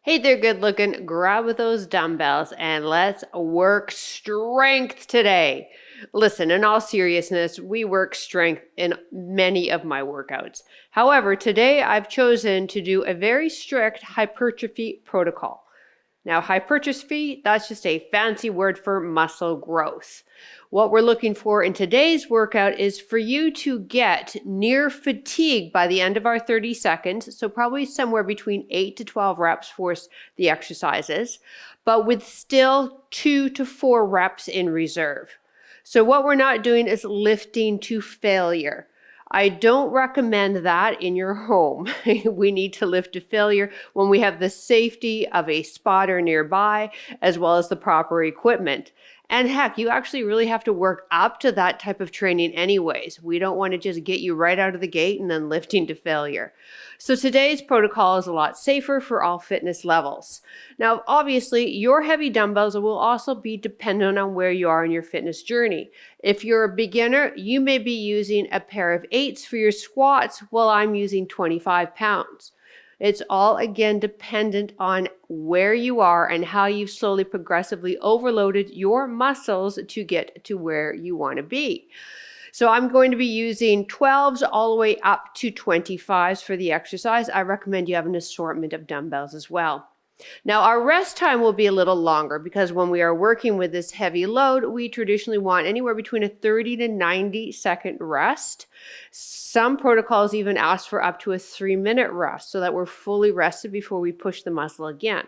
Hey there, good looking. Grab with those dumbbells and let's work strength today. Listen, in all seriousness, we work strength in many of my workouts. However, today I've chosen to do a very strict hypertrophy protocol. Now, hypertrophy, that's just a fancy word for muscle growth. What we're looking for in today's workout is for you to get near fatigue by the end of our 30 seconds, so probably somewhere between 8 to 12 reps for the exercises, but with still 2 to 4 reps in reserve. So what we're not doing is lifting to failure. I don't recommend that in your home. We need to lift to failure when we have the safety of a spotter nearby, as well as the proper equipment. And heck, you actually really have to work up to that type of training anyways. We don't want to just get you right out of the gate and then lifting to failure. So today's protocol is a lot safer for all fitness levels. Now, obviously, your heavy dumbbells will also be dependent on where you are in your fitness journey. If you're a beginner, you may be using a pair of 8s for your squats while I'm using 25 pounds. It's all, again, dependent on where you are and how you've slowly, progressively overloaded your muscles to get to where you want to be. So I'm going to be using 12s all the way up to 25s for the exercise. I recommend you have an assortment of dumbbells as well. Now, our rest time will be a little longer because when we are working with this heavy load, we traditionally want anywhere between a 30 to 90 second rest. Some protocols even ask for up to a 3-minute rest so that we're fully rested before we push the muscle again.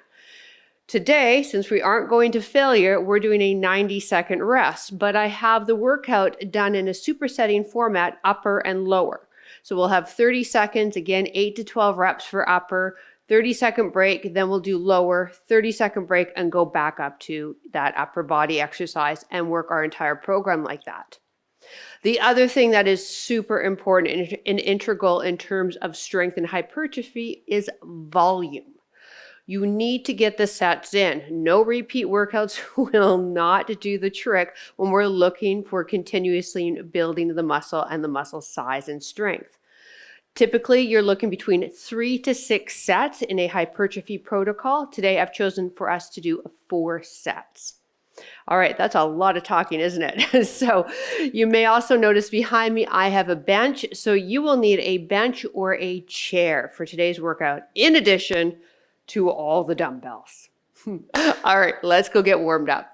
Today, since we aren't going to failure, we're doing a 90-second rest, but I have the workout done in a supersetting format, upper and lower. So we'll have 30 seconds, again, 8 to 12 reps for upper, 30-second break, then we'll do lower, 30-second break, and go back up to that upper body exercise and work our entire program like that. The other thing that is super important and integral in terms of strength and hypertrophy is volume. You need to get the sets in. No repeat workouts will not do the trick when we're looking for continuously building the muscle and the muscle size and strength. Typically, you're looking between 3 to 6 sets in a hypertrophy protocol. Today, I've chosen for us to do 4 sets. All right, that's a lot of talking, isn't it? So you may also notice behind me, I have a bench. So you will need a bench or a chair for today's workout, in addition to all the dumbbells. All right, let's go get warmed up.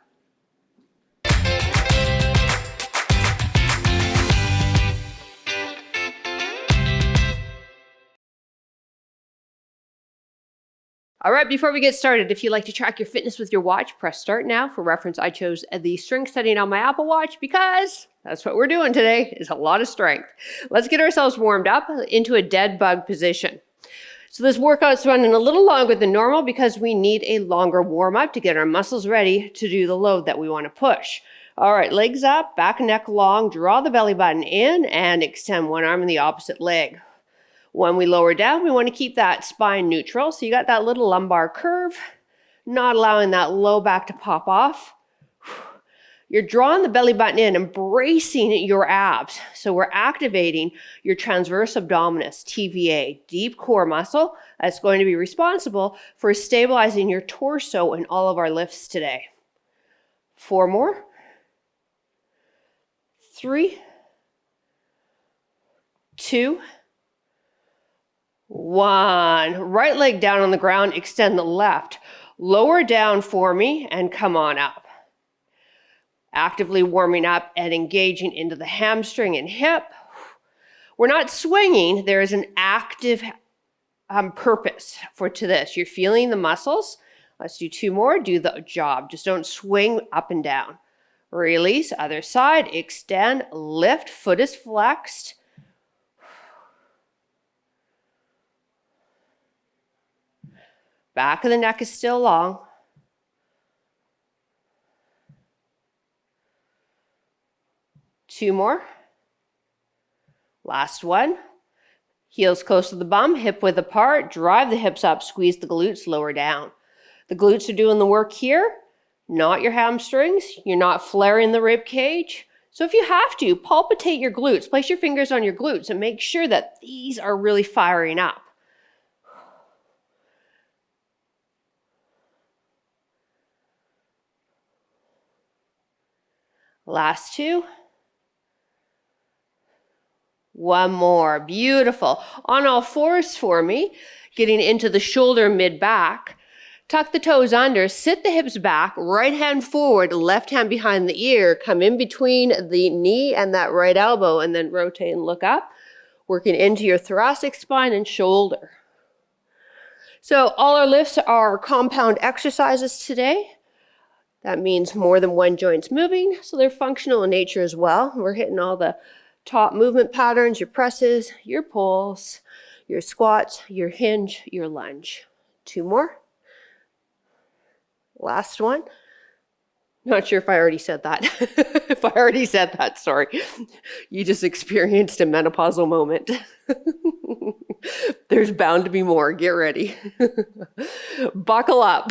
All right, before we get started, if you'd like to track your fitness with your watch, press start now. For reference, I chose the strength setting on my Apple Watch because that's what we're doing today, is a lot of strength. Let's get ourselves warmed up into a dead bug position. So this workout's running a little longer than normal because we need a longer warm up to get our muscles ready to do the load that we want to push. All right, legs up, back and neck long, draw the belly button in and extend one arm in the opposite leg. When we lower down, we want to keep that spine neutral. So you got that little lumbar curve, not allowing that low back to pop off. You're drawing the belly button in and bracing your abs. So we're activating your transverse abdominis, TVA, deep core muscle that's going to be responsible for stabilizing your torso in all of our lifts today. 4 more. 3, 2, 1. Right leg down on the ground, extend the left. Lower down for me and come on up. Actively warming up and engaging into the hamstring and hip. We're not swinging. There is an active purpose to this. You're feeling the muscles. Let's do 2 more. Do the job. Just don't swing up and down. Release. Other side. Extend. Lift. Foot is flexed. Back of the neck is still long. Two more. Last one. Heels close to the bum, hip width apart, drive the hips up, squeeze the glutes, lower down. The glutes are doing the work here, not your hamstrings. You're not flaring the rib cage. So if you have to, palpitate your glutes. Place your fingers on your glutes and make sure that these are really firing up. Last two. One more. Beautiful. On all fours for me, getting into the shoulder mid-back. Tuck the toes under, sit the hips back, right hand forward, left hand behind the ear, come in between the knee and that right elbow, and then rotate and look up, working into your thoracic spine and shoulder. So all our lifts are compound exercises today. That means more than one joint's moving, so they're functional in nature as well. We're hitting all the top movement patterns, your presses, your pulls, your squats, your hinge, your lunge. Two more. Last one. Not sure if I already said that. If I already said that, sorry. You just experienced a menopausal moment. There's bound to be more. Get ready. Buckle up.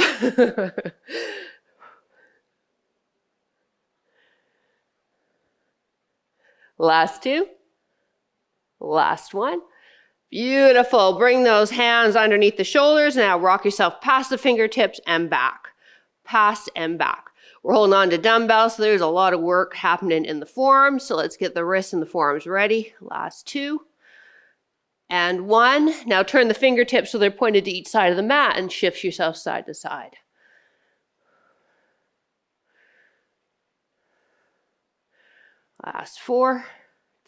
Last two. Last one. Beautiful. Bring those hands underneath the shoulders. Now rock yourself past the fingertips and back. Past and back. We're holding on to dumbbells, so there's a lot of work happening in the forearms. So let's get the wrists and the forearms ready. Last two. And one. Now turn the fingertips so they're pointed to each side of the mat and shift yourself side to side. Last four,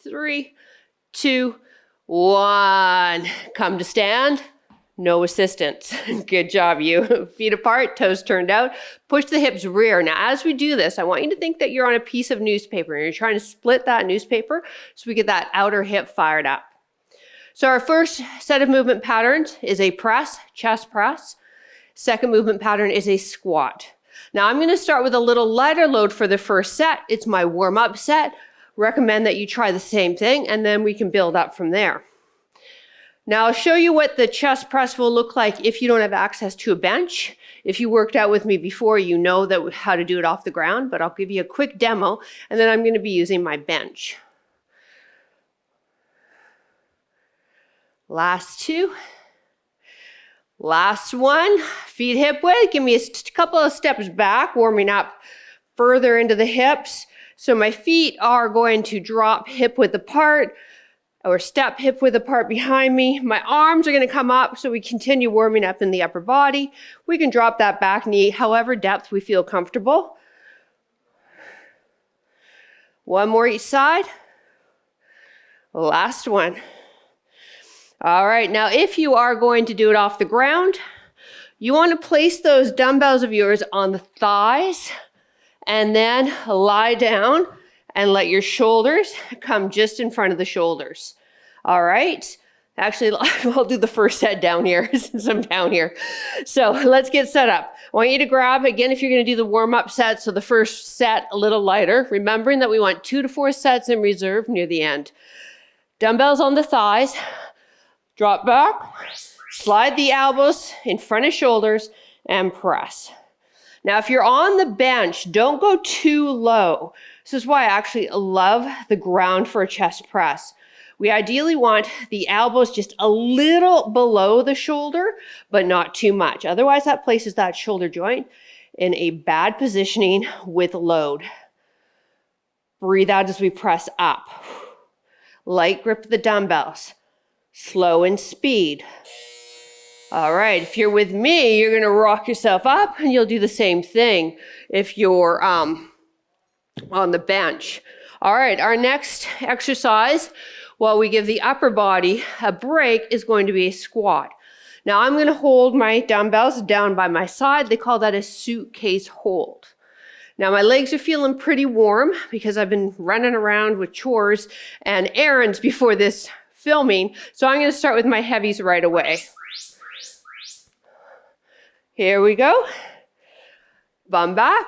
three, two, one. Come to stand. No assistance. Good job, you. Feet apart, toes turned out. Push the hips rear. Now, as we do this, I want you to think that you're on a piece of newspaper and you're trying to split that newspaper so we get that outer hip fired up. So our first set of movement patterns is a press, chest press. Second movement pattern is a squat. Now, I'm going to start with a little lighter load for the first set. It's my warm-up set. Recommend that you try the same thing, and then we can build up from there. Now, I'll show you what the chest press will look like if you don't have access to a bench. If you worked out with me before, you know how to do it off the ground, but I'll give you a quick demo, and then I'm going to be using my bench. Last two. Last one. Feet hip width. Give me a couple of steps back, warming up further into the hips. So my feet are going to drop hip width apart, or step hip width apart behind me. My arms are going to come up, so we continue warming up in the upper body. We can drop that back knee however depth we feel comfortable. One more each side. Last one. All right, now if you are going to do it off the ground, you want to place those dumbbells of yours on the thighs and then lie down and let your shoulders come just in front of the shoulders. All right. Actually, I'll do the first set down here since I'm down here. So let's get set up. I want you to grab, again, if you're going to do the warm-up set, so the first set a little lighter, remembering that we want 2 to 4 sets in reserve near the end. Dumbbells on the thighs, drop back, slide the elbows in front of shoulders, and press. Now, if you're on the bench, don't go too low. This is why I actually love the ground for a chest press. We ideally want the elbows just a little below the shoulder, but not too much. Otherwise, that places that shoulder joint in a bad positioning with load. Breathe out as we press up. Light grip of the dumbbells. Slow in speed. All right, if you're with me, you're going to rock yourself up and you'll do the same thing if you're on the bench. All right, our next exercise, while we give the upper body a break, is going to be a squat. Now I'm going to hold my dumbbells down by my side. They call that a suitcase hold. Now my legs are feeling pretty warm because I've been running around with chores and errands before this filming. So I'm going to start with my heavies right away. Here we go. Bum back.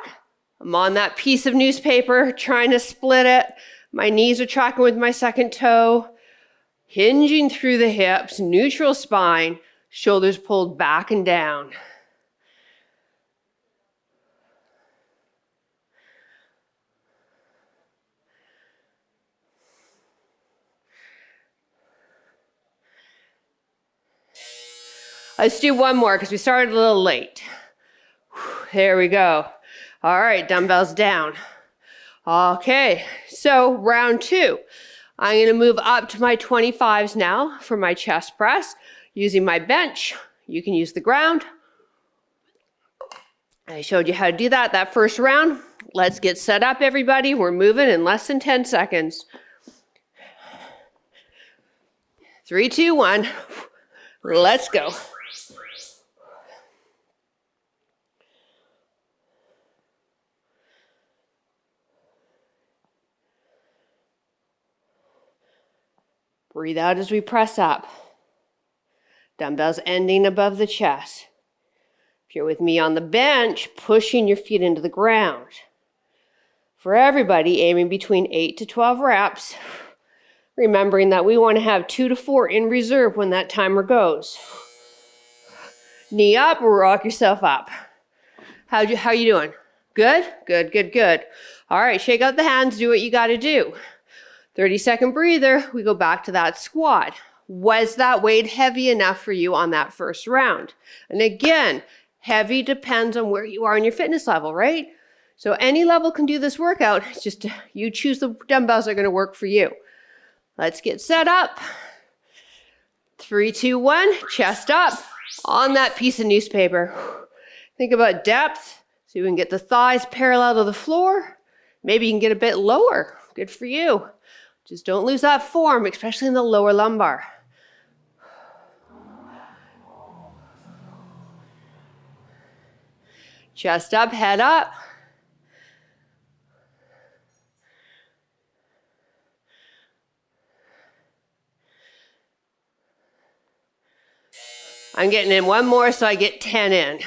I'm on that piece of newspaper trying to split it. My knees are tracking with my second toe. Hinging through the hips, neutral spine, shoulders pulled back and down. Let's do one more because we started a little late. There we go. All right, dumbbells down. Okay, so round 2. I'm going to move up to my 25s now for my chest press using my bench. You can use the ground. I showed you how to do that first round. Let's get set up, everybody. We're moving in less than 10 seconds. 3, 2, 1. Let's go. Breathe out as we press up. Dumbbells ending above the chest. If you're with me on the bench, pushing your feet into the ground. For everybody, aiming between 8 to 12 reps. Remembering that we want to have 2 to 4 in reserve when that timer goes. Knee up, rock yourself up. How you doing? Good? Good, good, good. All right, shake out the hands, do what you got to do. 30-second breather, we go back to that squat. Was that weight heavy enough for you on that first round? And again, heavy depends on where you are in your fitness level, right? So any level can do this workout. It's just you choose the dumbbells that are going to work for you. Let's get set up. 3, 2, 1, chest up on that piece of newspaper. Think about depth, so you can get the thighs parallel to the floor. Maybe you can get a bit lower. Good for you. Just don't lose that form, especially in the lower lumbar. Chest up, head up. I'm getting in one more, so I get 10 in.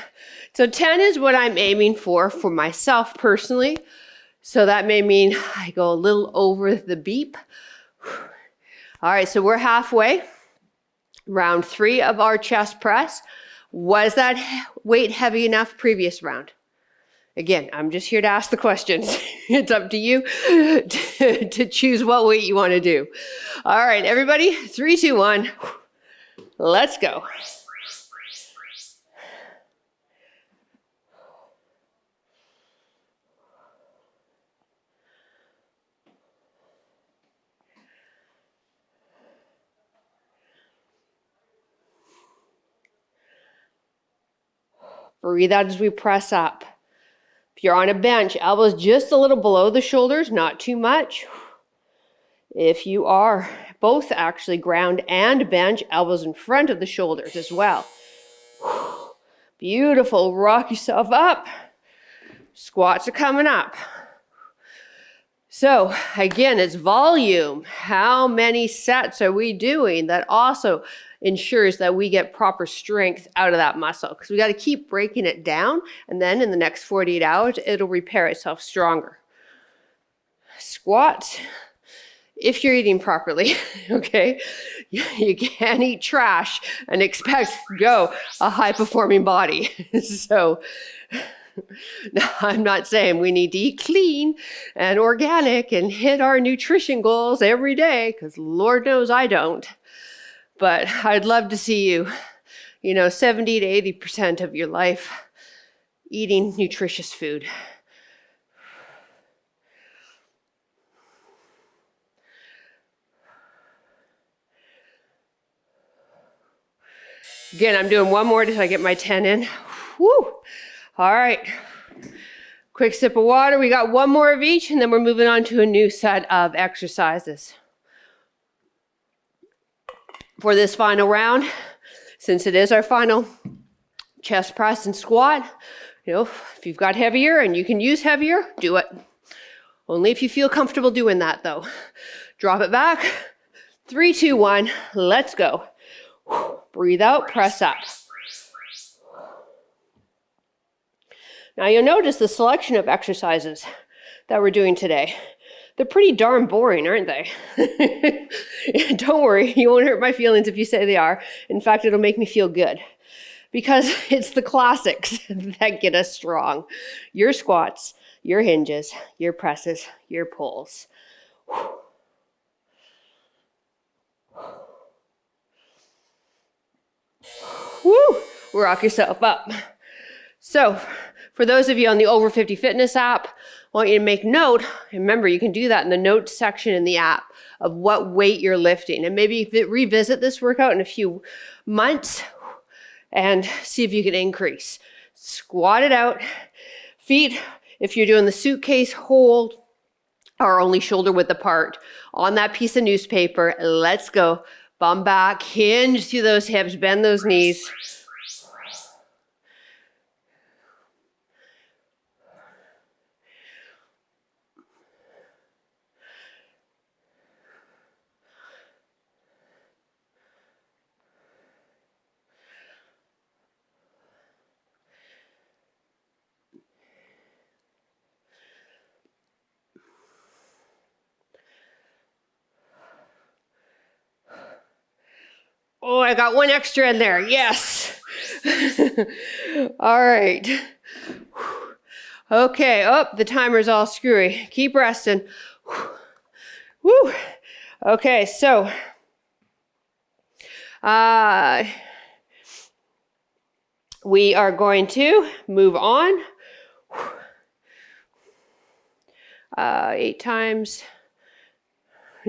So 10 is what I'm aiming for myself personally. So that may mean I go a little over the beep. All right, so we're halfway. Round 3 of our chest press. Was that weight heavy enough previous round? Again, I'm just here to ask the questions. It's up to you to choose what weight you want to do. All right, everybody, 3, 2, 1. Let's go. Breathe out as we press up. If you're on a bench, elbows just a little below the shoulders, not too much. If you are both actually ground and bench, elbows in front of the shoulders as well. Beautiful. Rock yourself up. Squats are coming up. So again, it's volume. How many sets are we doing? That also ensures that we get proper strength out of that muscle, because we got to keep breaking it down, and then in the next 48 hours, it'll repair itself stronger. Squats, if you're eating properly, okay? You can't eat trash and expect to go a high-performing body. So now, I'm not saying we need to eat clean and organic and hit our nutrition goals every day, because Lord knows I don't. But I'd love to see you, 70 to 80% of your life eating nutritious food. Again, I'm doing one more till I get my 10 in. Woo! All right. Quick sip of water. We got one more of each, and then we're moving on to a new set of exercises. For this final round, since it is our final chest press and squat, if you've got heavier and you can use heavier, do it. Only if you feel comfortable doing that, though. Drop it back. 3, 2, 1. Let's go. Breathe out, press up. Now you'll notice the selection of exercises that we're doing today. They're pretty darn boring, aren't they? Don't worry, you won't hurt my feelings if you say they are. In fact, it'll make me feel good. Because it's the classics that get us strong. Your squats, your hinges, your presses, your pulls. Woo! Rock yourself up. So, for those of you on the Over 50 Fitness app, want you to make note. Remember, you can do that in the notes section in the app of what weight you're lifting. And maybe revisit this workout in a few months and see if you can increase. Squat it out. Feet, if you're doing the suitcase hold, are only shoulder width apart on that piece of newspaper. Let's go. Bum back, hinge through those hips, bend those knees. Oh, I got one extra in there. Yes. All right. Okay. Oh, the timer's all screwy. Keep resting. Woo. Okay. So, we are going to move on. 8 times.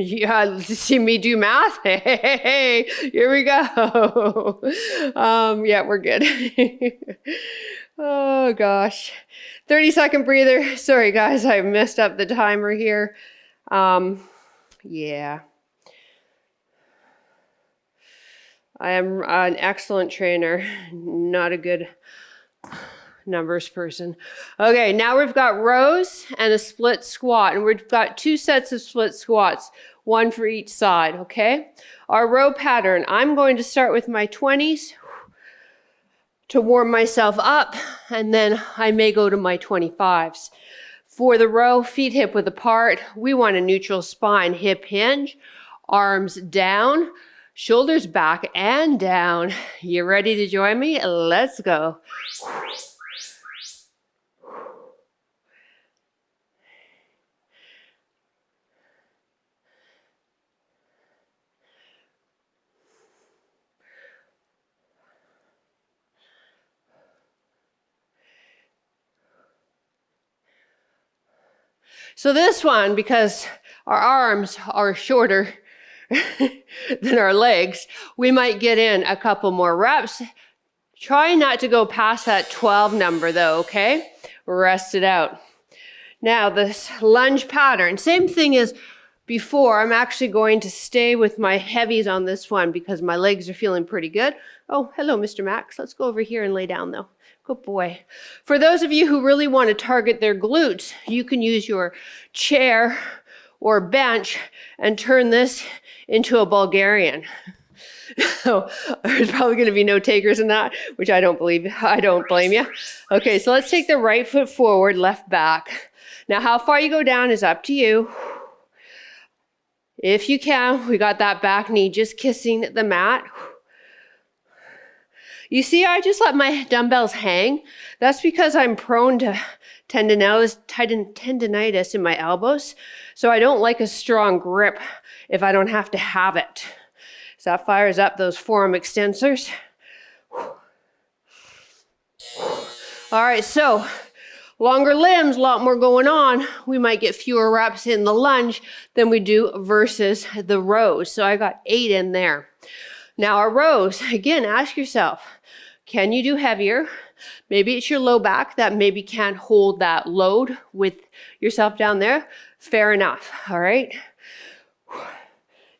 Yeah, see me do math? Hey, here we go. Yeah, we're good. Oh, gosh. 30-second breather. Sorry, guys, I messed up the timer here. Yeah. I am an excellent trainer, not a good numbers person. Okay, now we've got rows and a split squat, and we've got 2 sets of split squats, 1 for each side, okay? Our row pattern, I'm going to start with my 20s to warm myself up, and then I may go to my 25s. For the row, feet hip width apart, we want a neutral spine, hip hinge, arms down, shoulders back and down. You ready to join me? Let's go. So this one, because our arms are shorter than our legs, we might get in a couple more reps. Try not to go past that 12 number though, okay? Rest it out. Now this lunge pattern, same thing as before. I'm actually going to stay with my heavies on this one because my legs are feeling pretty good. Oh, hello, Mr. Max. Let's go over here and lay down though. Good boy. For those of you who really want to target their glutes, you can use your chair or bench and turn this into a Bulgarian. So there's probably going to be no takers in that, which I don't believe. I don't blame you. Okay, so let's take the right foot forward, left back. Now, how far you go down is up to you. If you can, we got that back knee just kissing the mat. You see, I just let my dumbbells hang. That's because I'm prone to tendinitis in my elbows. So I don't like a strong grip if I don't have to have it. So that fires up those forearm extensors. All right, so longer limbs, a lot more going on. We might get fewer reps in the lunge than we do versus the rows. So I got 8 in there. Now our rows, again, ask yourself, can you do heavier? Maybe it's your low back that maybe can't hold that load with yourself down there. Fair enough, all right?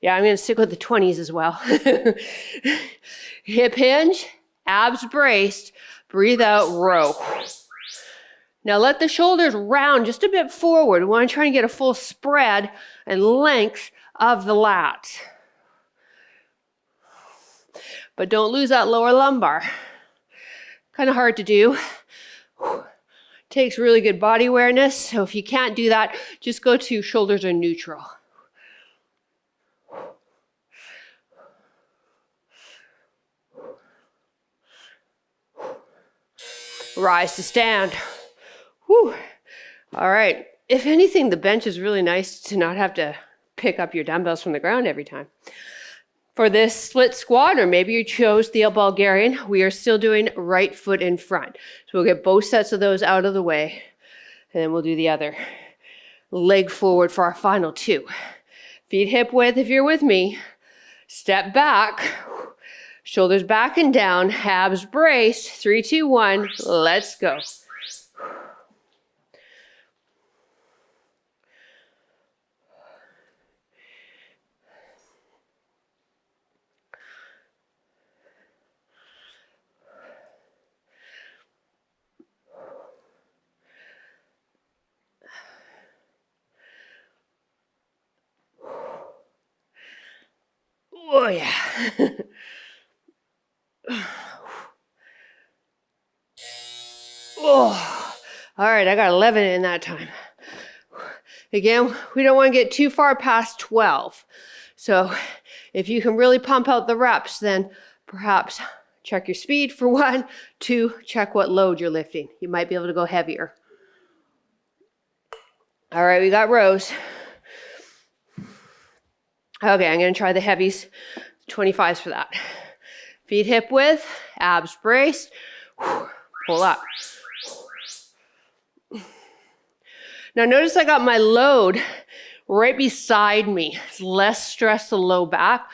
Yeah, I'm gonna stick with the 20s as well. Hip hinge, abs braced, breathe out, row. Now let the shoulders round just a bit forward. We wanna try and get a full spread and length of the lats. But don't lose that lower lumbar. Kind of hard to do. Takes really good body awareness. So if you can't do that, just go to shoulders are neutral. Rise to stand. Whew. All right. If anything, the bench is really nice to not have to pick up your dumbbells from the ground every time. For this split squat, or maybe you chose the Bulgarian, we are still doing right foot in front. So we'll get both sets of those out of the way. And then we'll do the other leg forward for our final 2. Feet hip width if you're with me. Step back. Shoulders back and down. Abs brace. 3, 2, 1. Let's go. Oh, yeah. Oh, all right, I got 11 in that time. Again, we don't want to get too far past 12. So if you can really pump out the reps, then perhaps check your speed for 1, 2, check what load you're lifting. You might be able to go heavier. All right, we got rows. Okay, I'm going to try the heavies, 25s for that. Feet hip width, abs braced, pull up. Now notice I got my load right beside me. It's less stress to low back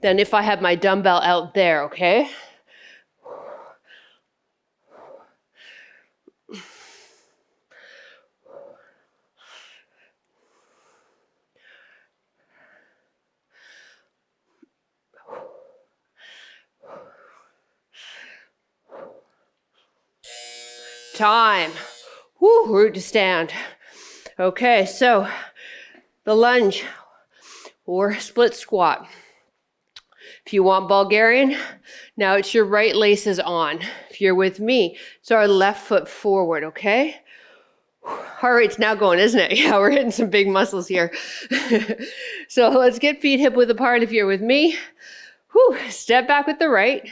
than if I had my dumbbell out there, okay? Time. Woo, root to stand. Okay, so the lunge or split squat. If you want Bulgarian, now it's your right laces on. If you're with me, it's our left foot forward, okay? Heart rate's now going, isn't it? Yeah, we're hitting some big muscles here. So let's get feet hip width apart if you're with me. Whew, step back with the right.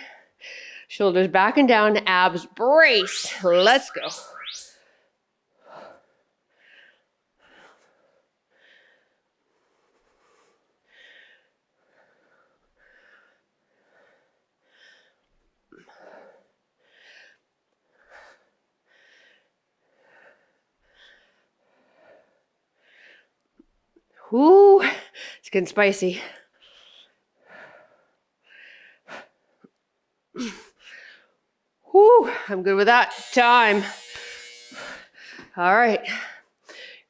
Shoulders back and down, abs brace. Let's go. Ooh, it's getting spicy. Ooh, I'm good with that. Time. All right.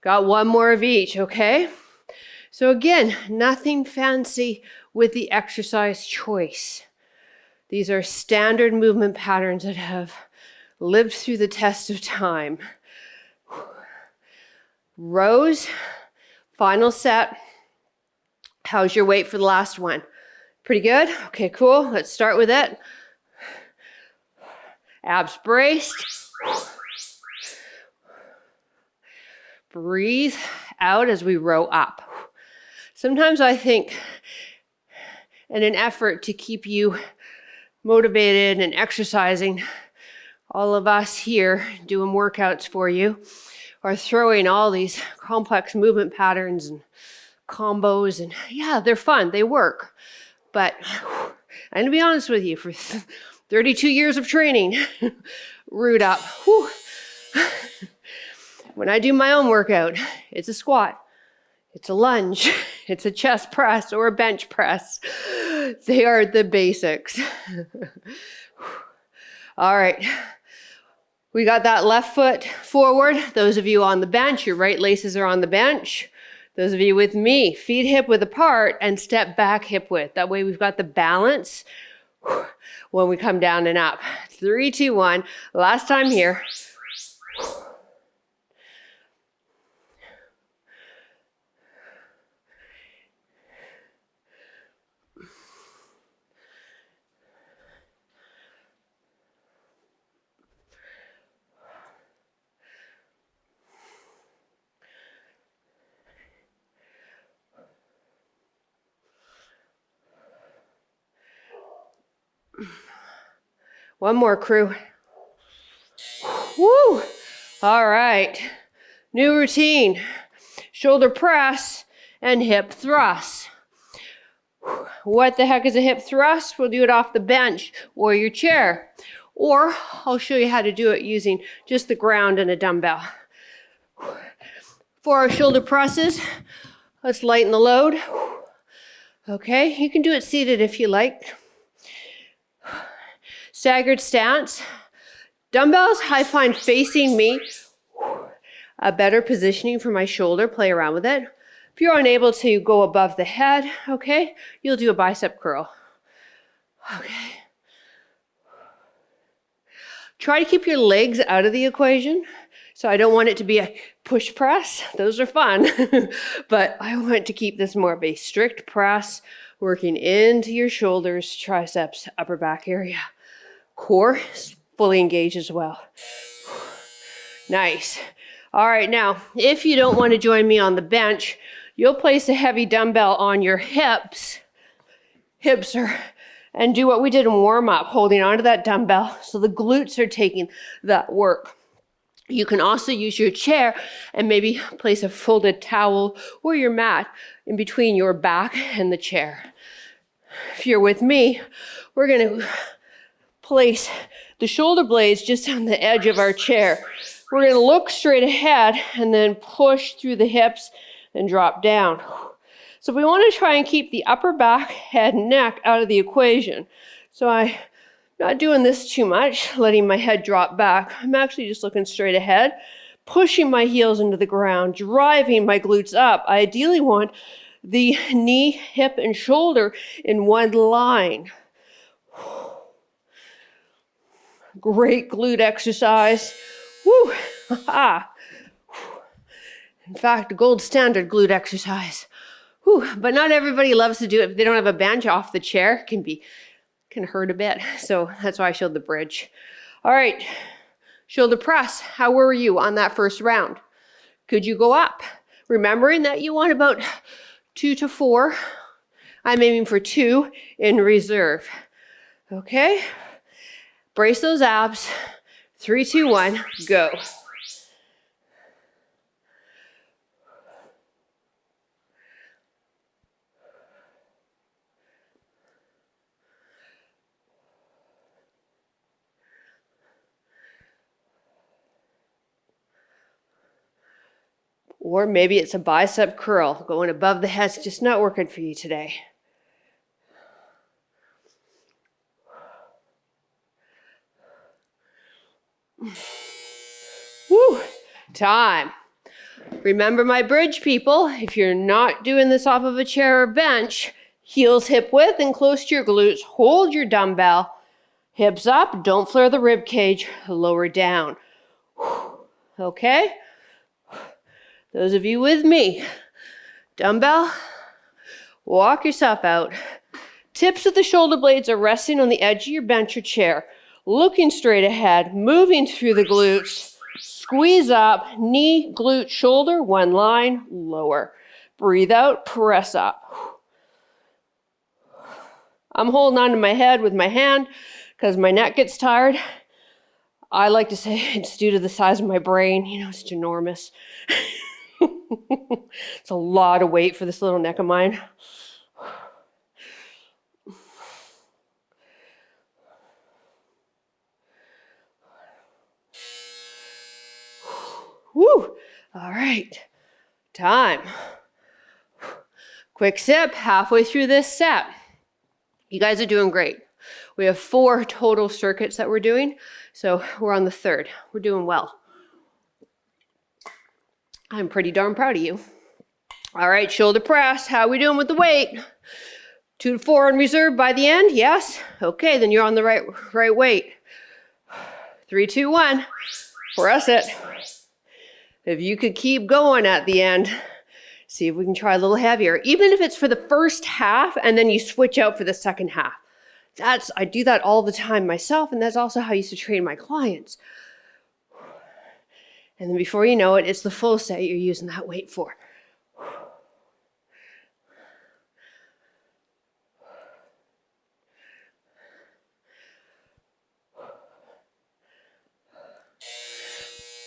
Got 1 more of each, okay? So again, nothing fancy with the exercise choice. These are standard movement patterns that have lived through the test of time. Rows. Final set. How's your weight for the last one? Pretty good? Okay, cool. Let's start with it. Abs braced. Breathe out as we row up. Sometimes I think in an effort to keep you motivated and exercising, all of us here doing workouts for you are throwing all these complex movement patterns and combos, and yeah, they're fun, they work. But I'm gonna be honest with you, for 32 years of training, root up. Whew. When I do my own workout, it's a squat, it's a lunge, it's a chest press or a bench press. They are the basics. All right. We got that left foot forward. Those of you on the bench, your right laces are on the bench. Those of you with me, feet hip width apart and step back hip width. That way we've got the balance when we come down and up. 3, 2, 1. Last time here. One more, crew. Woo! All right. New routine. Shoulder press and hip thrust. What the heck is a hip thrust? We'll do it off the bench or your chair. Or I'll show you how to do it using just the ground and a dumbbell. For our shoulder presses, let's lighten the load. Okay, you can do it seated if you like. Staggered stance. Dumbbells, I find facing me a better positioning for my shoulder. Play around with it. If you're unable to go above the head, okay, you'll do a bicep curl. Okay. Try to keep your legs out of the equation. So I don't want it to be a push press. Those are fun. But I want to keep this more of a strict press, working into your shoulders, triceps, upper back area. Core is fully engaged as well. Nice. All right, now, if you don't want to join me on the bench, you'll place a heavy dumbbell on your hips. And do what we did in warm-up, holding onto that dumbbell so the glutes are taking that work. You can also use your chair and maybe place a folded towel or your mat in between your back and the chair. If you're with me, we're going to place the shoulder blades just on the edge of our chair. We're going to look straight ahead and then push through the hips and drop down. So we want to try and keep the upper back, head, and neck out of the equation. So I'm not doing this too much, letting my head drop back. I'm actually just looking straight ahead, pushing my heels into the ground, driving my glutes up. I ideally want the knee, hip, and shoulder in one line. Great glute exercise. Woo! In fact, gold standard glute exercise. Whew, but not everybody loves to do it. If they don't have a bench off the chair, can hurt a bit. So that's why I showed the bridge. All right, shoulder press. How were you on that first round? Could you go up? Remembering that you want about 2 to 4. I'm aiming for 2 in reserve. Okay, brace those abs. 3, 2, 1, go. Or maybe it's a bicep curl. Going above the head's just not working for you today. Woo! Time. Remember my bridge, people. If you're not doing this off of a chair or bench, heels hip width and close to your glutes. Hold your dumbbell. Hips up. Don't flare the rib cage. Lower down. Okay? Those of you with me, dumbbell, walk yourself out. Tips of the shoulder blades are resting on the edge of your bench or chair. Looking straight ahead, moving through the glutes. Squeeze up, knee, glute, shoulder, one line, lower. Breathe out, press up. I'm holding onto my head with my hand because my neck gets tired. I like to say it's due to the size of my brain. You know, it's ginormous. It's a lot of weight for this little neck of mine. Woo! All right, time. Quick sip, halfway through this set. You guys are doing great. We have 4 total circuits that we're doing, so we're on the 3rd. We're doing well. I'm pretty darn proud of you. All right, shoulder press. How are we doing with the weight? 2 to 4 in reserve by the end? Yes? Okay, then you're on the right weight. 3, 2, 1. Press it. If you could keep going at the end, see if we can try a little heavier. Even if it's for the first half and then you switch out for the second half. I do that all the time myself, and that's also how I used to train my clients. And then before you know it, it's the full set you're using that weight for.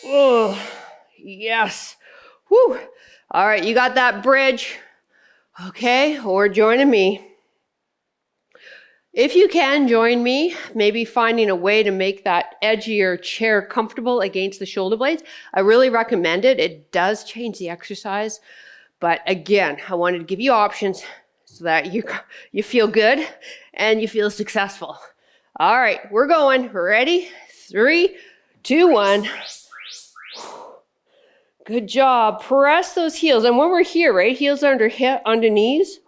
Oh, yes. Whew. All right, you got that bridge. Okay, or joining me. If you can, join me, maybe finding a way to make that edge of your chair comfortable against the shoulder blades. I really recommend it. It does change the exercise. But again, I wanted to give you options so that you feel good and you feel successful. All right, we're going. Ready? 3, 2, 1. Good job. Press those heels. And when we're here, right, heels are under knees.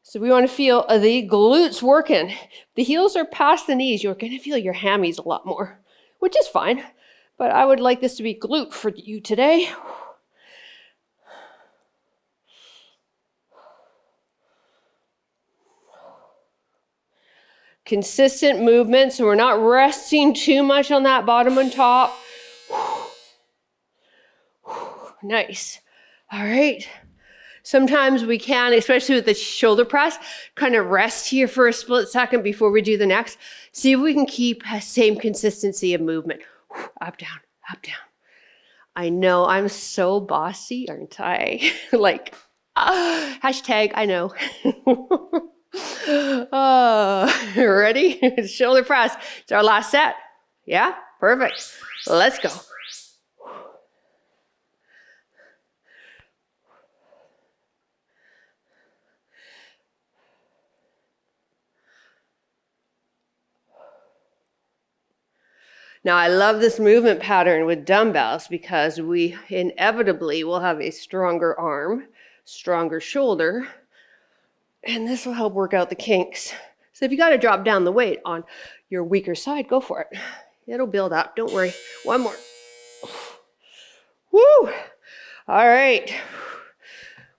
So we want to feel the glutes working. The heels are past the knees. You're going to feel your hammies a lot more, which is fine. But I would like this to be glute for you today. Consistent movement, so we're not resting too much on that bottom and top. Nice. All right. Sometimes we can, especially with the shoulder press, kind of rest here for a split second before we do the next. See if we can keep the same consistency of movement. Up, down, up, down. I know I'm so bossy, aren't I? Like, hashtag, I know. Ready? Shoulder press. It's our last set. Yeah? Perfect. Let's go. Now, I love this movement pattern with dumbbells because we inevitably will have a stronger arm, stronger shoulder, and this will help work out the kinks. So if you got to drop down the weight on your weaker side, go for it. It'll build up. Don't worry. One more. Woo! All right.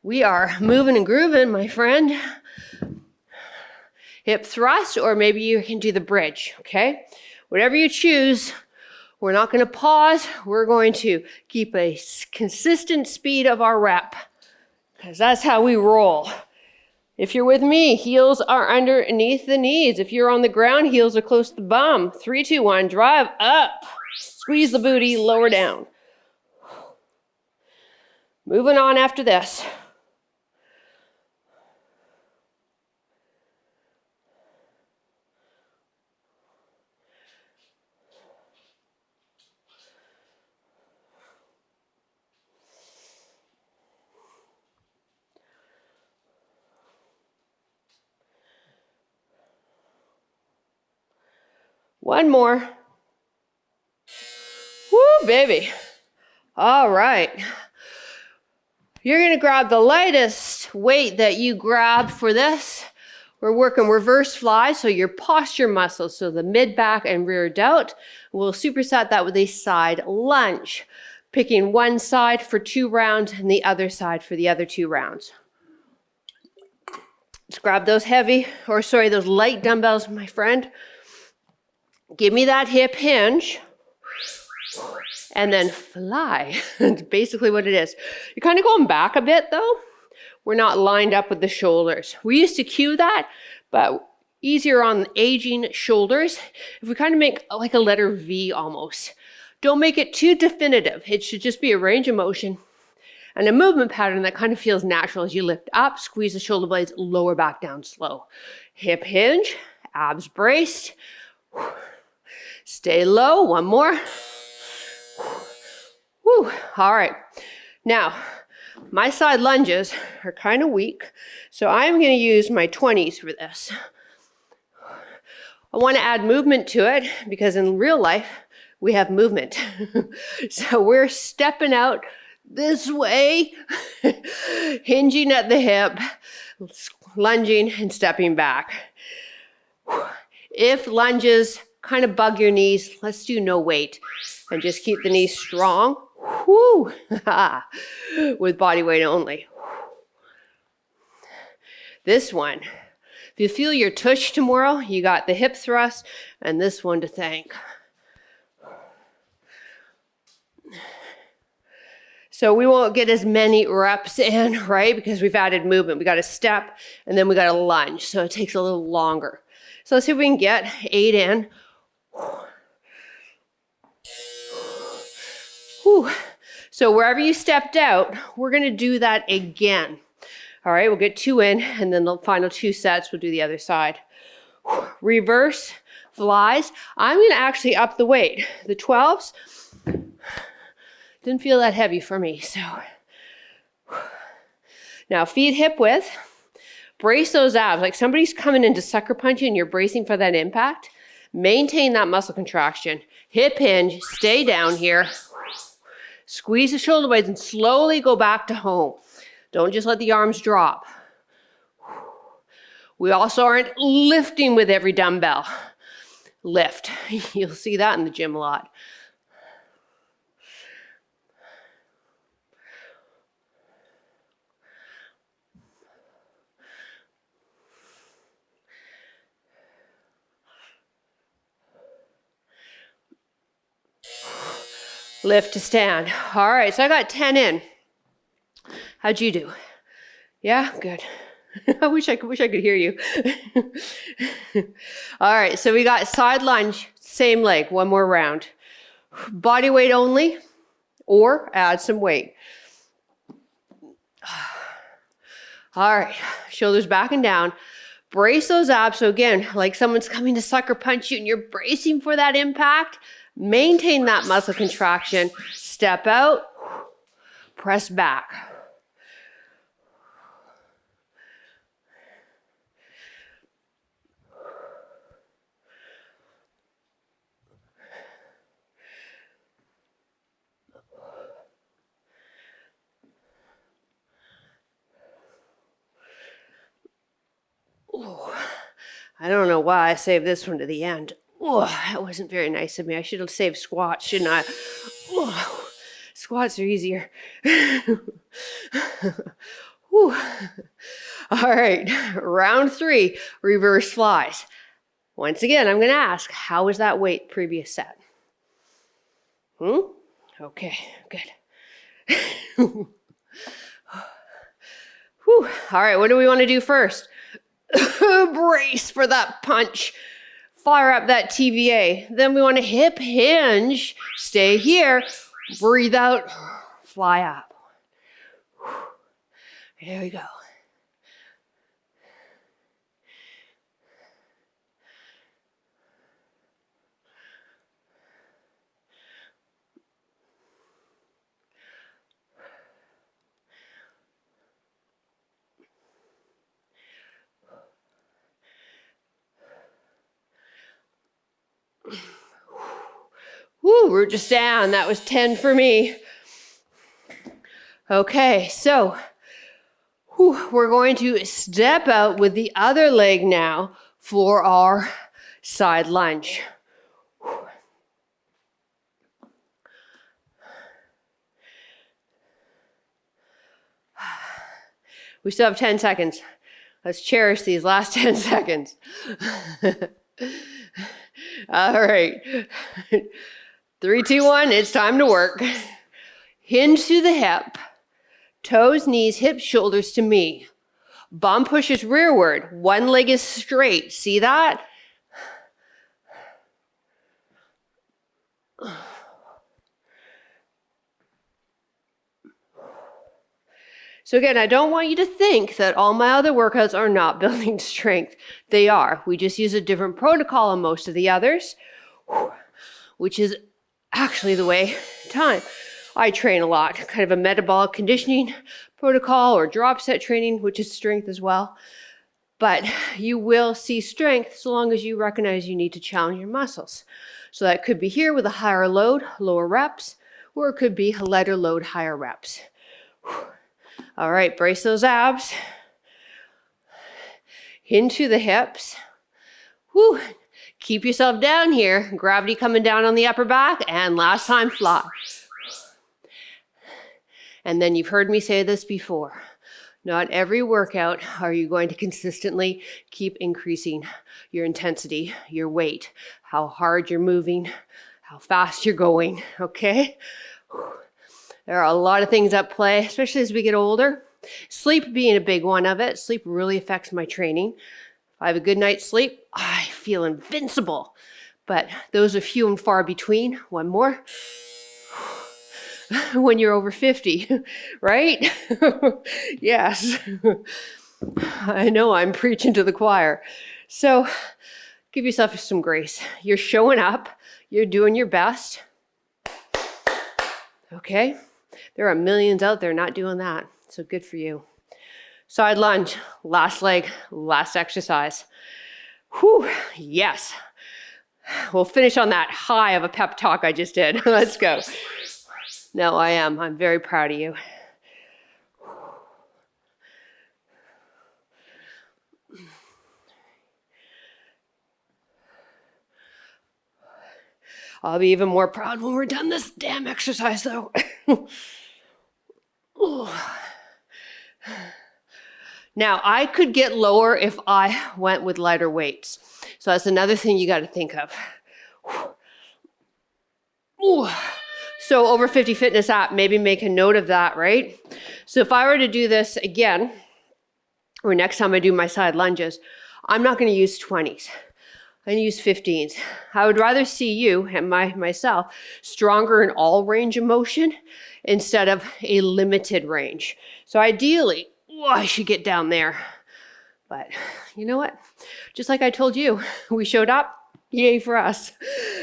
We are moving and grooving, my friend. Hip thrust, or maybe you can do the bridge, okay? Whatever you choose, we're not going to pause. We're going to keep a consistent speed of our rep because that's how we roll. If you're with me, heels are underneath the knees. If you're on the ground, heels are close to the bum. 3, 2, 1, drive up. Squeeze the booty, lower down. Moving on after this. One more. Woo, baby. All right. You're going to grab the lightest weight that you grab for this. We're working reverse fly, so your posture muscles, so the mid, back, and rear delt. We'll superset that with a side lunge, picking one side for 2 rounds and the other side for the other 2 rounds. Let's grab those those light dumbbells, my friend. Give me that hip hinge. And then fly. That's basically what it is. You're kind of going back a bit though. We're not lined up with the shoulders. We used to cue that, but easier on aging shoulders. If we kind of make like a letter V almost. Don't make it too definitive. It should just be a range of motion and a movement pattern that kind of feels natural as you lift up, squeeze the shoulder blades, lower back down slow. Hip hinge, abs braced. Stay low, one more. Woo. All right. Now, my side lunges are kind of weak, so I'm going to use my 20s for this. I want to add movement to it because in real life, we have movement. So we're stepping out this way, hinging at the hip, lunging and stepping back. If lunges kind of bug your knees, let's do no weight and just keep the knees strong. Woo! With body weight only. This one, if you feel your tush tomorrow, you got the hip thrust and this one to thank. So we won't get as many reps in, right? Because we've added movement. We got to step and then we got to lunge. So it takes a little longer. So let's see if we can get 8 in. Whew. So wherever you stepped out, we're going to do that again. All right, we'll get 2 in, and then the final 2 sets, we'll do the other side. Reverse flies. I'm going to actually up the weight. The 12s didn't feel that heavy for me, so. Now feet hip width. Brace those abs. Like somebody's coming in to sucker punch you and you're bracing for that impact. Maintain that muscle contraction. Hip hinge. Stay down here. Squeeze the shoulder blades and slowly go back to home. Don't just let the arms drop. We also aren't lifting with every dumbbell. Lift. You'll see that in the gym a lot. Lift to stand. All right, so I got 10 in. How'd you do? Yeah, good. I wish I could hear you. All right, so we got side lunge, same leg, one more round. Body weight only, or add some weight. All right, shoulders back and down. Brace those abs. So again, like someone's coming to sucker punch you and you're bracing for that impact. Maintain that muscle contraction. Step out, press back. Ooh, I don't know why I saved this one to the end. Oh, that wasn't very nice of me. I should have saved squats, shouldn't I? Oh, squats are easier. All right, round 3, reverse flies. Once again, I'm going to ask, how was that weight previous set? Okay, good. Whew. All right, what do we want to do first? Brace for that punch. Fire up that TVA. Then we want to hip hinge. Stay here. Breathe out. Fly up. There we go. Woo, root to stand. That was 10 for me. Okay, so we're going to step out with the other leg now for our side lunge. We still have 10 seconds. Let's cherish these last 10 seconds. All right. 3, 2, 1, it's time to work. Hinge to the hip. Toes, knees, hips, shoulders to me. Bum pushes rearward. One leg is straight. See that? So again, I don't want you to think that all my other workouts are not building strength. They are. We just use a different protocol on most of the others, which is actually the way I train a lot. Kind of a metabolic conditioning protocol or drop set training, which is strength as well. But you will see strength so long as you recognize you need to challenge your muscles. So that could be here with a higher load, lower reps, or it could be a lighter load, higher reps. All right, brace those abs. Into the hips. Whew. Keep yourself down here. Gravity coming down on the upper back. And last time, fly. And then you've heard me say this before. Not every workout are you going to consistently keep increasing your intensity, your weight, how hard you're moving, how fast you're going, okay? There are a lot of things at play, especially as we get older. Sleep being a big one of it. Sleep really affects my training. If I have a good night's sleep, I feel invincible. But those are few and far between. One more. when you're over 50, right? Yes. I know I'm preaching to the choir. So give yourself some grace. You're showing up. You're doing your best. Okay? There are millions out there not doing that. So good for you. Side lunge, last leg, last exercise. Whew, yes. We'll finish on that high of a pep talk I just did. Let's go. No, I am. I'm very proud of you. I'll be even more proud when we're done this damn exercise, though. Now, I could get lower if I went with lighter weights. So that's another thing you got to think of. So Over 50 Fitness app, maybe make a note of that, right? So if I were to do this again, or next time I do my side lunges, I'm not going to use 20s. I'm going to use 15s. I would rather see you and myself stronger in all range of motion instead of a limited range. So ideally, I should get down there. But you know what? Just like I told you, we showed up. Yay for us.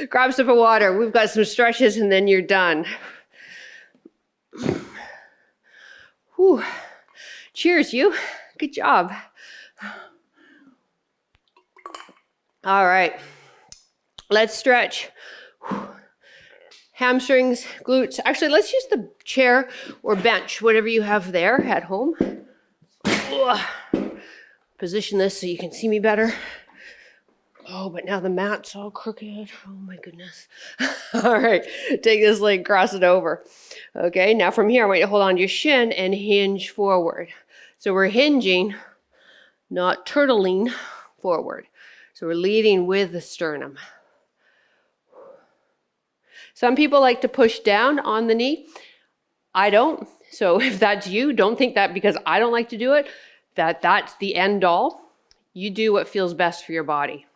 Grab a sip of water. We've got some stretches and then you're done. Whew. Cheers, you. Good job. All right. Let's stretch. Hamstrings, glutes. Actually, let's use the chair or bench, whatever you have there at home. Position this so you can see me better. Oh, but now the mat's all crooked. Oh my goodness. All right, take this leg, cross it over. Okay, now from here, I want you to hold on to your shin and hinge forward. So we're hinging, not turtling forward. So we're leading with the sternum. Some people like to push down on the knee. I don't. So if that's you, don't think that because I don't like to do it, that's the end all. You do what feels best for your body.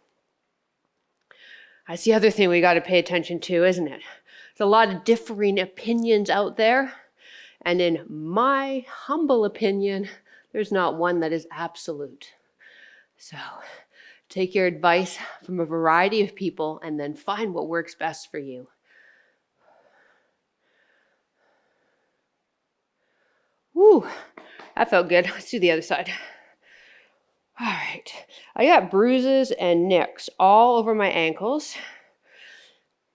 That's the other thing we got to pay attention to, isn't it? There's a lot of differing opinions out there. And in my humble opinion, there's not one that is absolute. So take your advice from a variety of people and then find what works best for you. Woo, that felt good. Let's do the other side. All right, I got bruises and nicks all over my ankles.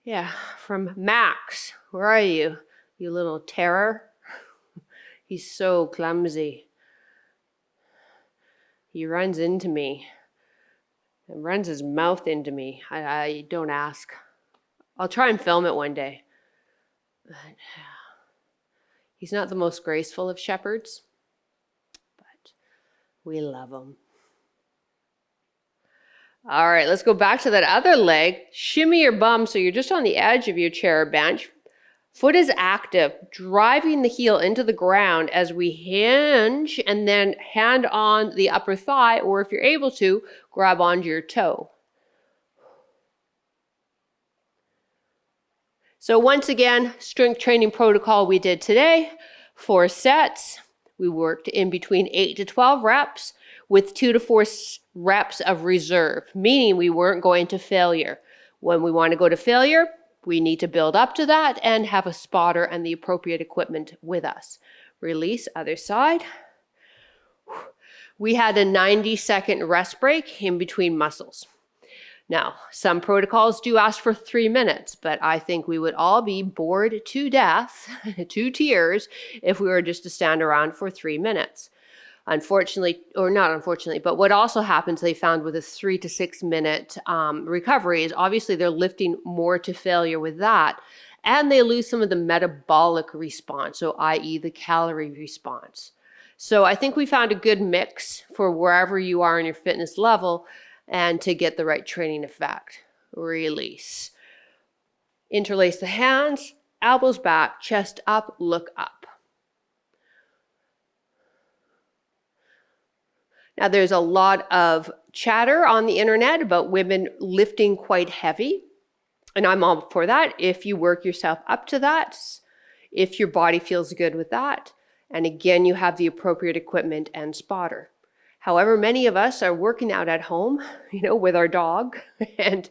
Yeah, from Max. Where are you, you little terror? He's so clumsy. He runs into me and runs his mouth into me. I don't ask. I'll try and film it one day. But he's not the most graceful of shepherds, but we love him. All right, let's go back to that other leg. Shimmy your bum so you're just on the edge of your chair or bench. Foot is active, driving the heel into the ground as we hinge and then hand on the upper thigh, or if you're able to, grab onto your toe. So once again, strength training protocol we did today, 4 sets. We worked in between 8 to 12 reps with 2 to 4 reps of reserve, meaning we weren't going to failure. When we want to go to failure, we need to build up to that and have a spotter and the appropriate equipment with us. Release, other side. We had a 90-second rest break in between muscles. Now, some protocols do ask for 3 minutes, but I think we would all be bored to death, to tears, if we were just to stand around for 3 minutes. Unfortunately, or not unfortunately, but what also happens, they found with a 3 to 6 minute recovery is obviously they're lifting more to failure with that, and they lose some of the metabolic response, so i.e. the calorie response. So I think we found a good mix for wherever you are in your fitness level and to get the right training effect. Release. Interlace the hands, elbows back, chest up, look up. Now, there's a lot of chatter on the internet about women lifting quite heavy, and I'm all for that. If you work yourself up to that, if your body feels good with that. And again, you have the appropriate equipment and spotter. However, many of us are working out at home, with our dog and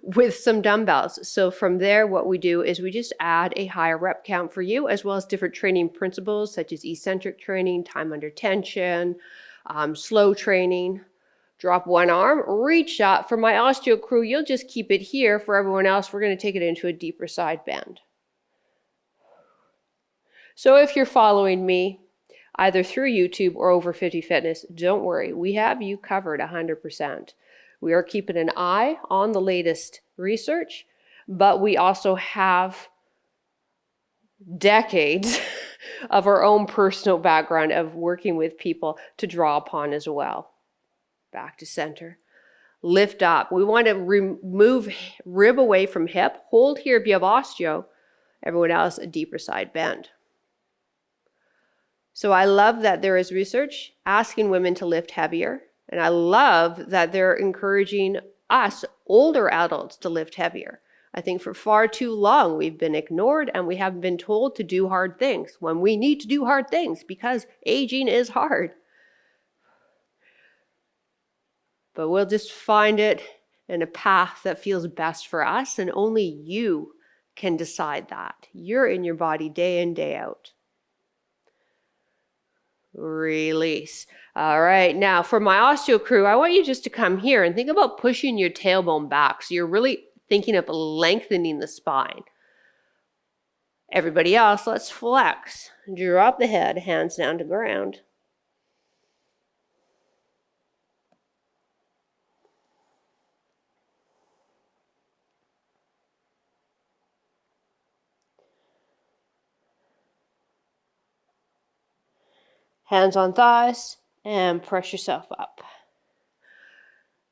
with some dumbbells. So from there, what we do is we just add a higher rep count for you, as well as different training principles such as eccentric training, time under tension, slow training. Drop one arm, reach up. For my osteo crew, you'll just keep it here. For everyone else, we're going to take it into a deeper side bend. So if you're following me, either through YouTube or Over 50 Fitness, don't worry, we have you covered 100%. We are keeping an eye on the latest research, but we also have decades of our own personal background of working with people to draw upon as well. Back to center. Lift up. We want to remove rib away from hip. Hold here if you have osteo. Everyone else, a deeper side bend. So I love that there is research asking women to lift heavier. And I love that they're encouraging us, older adults, to lift heavier. I think for far too long we've been ignored and we haven't been told to do hard things when we need to do hard things because aging is hard. But we'll just find it in a path that feels best for us, and only you can decide that. You're in your body day in, day out. Release. All right, now for my osteo crew, I want you just to come here and think about pushing your tailbone back. So you're really thinking of lengthening the spine. Everybody else, let's flex. Drop the head, hands down to ground. Hands on thighs, and press yourself up.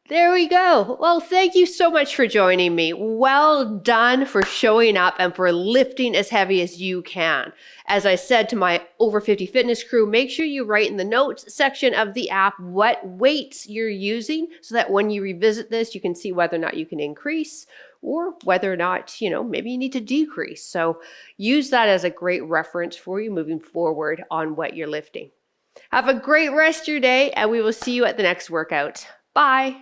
There we go. Well, thank you so much for joining me. Well done for showing up and for lifting as heavy as you can. As I said to my Over 50 Fitness crew, make sure you write in the notes section of the app what weights you're using so that when you revisit this, you can see whether or not you can increase or whether or not, maybe you need to decrease. So use that as a great reference for you moving forward on what you're lifting. Have a great rest of your day, and we will see you at the next workout. Bye.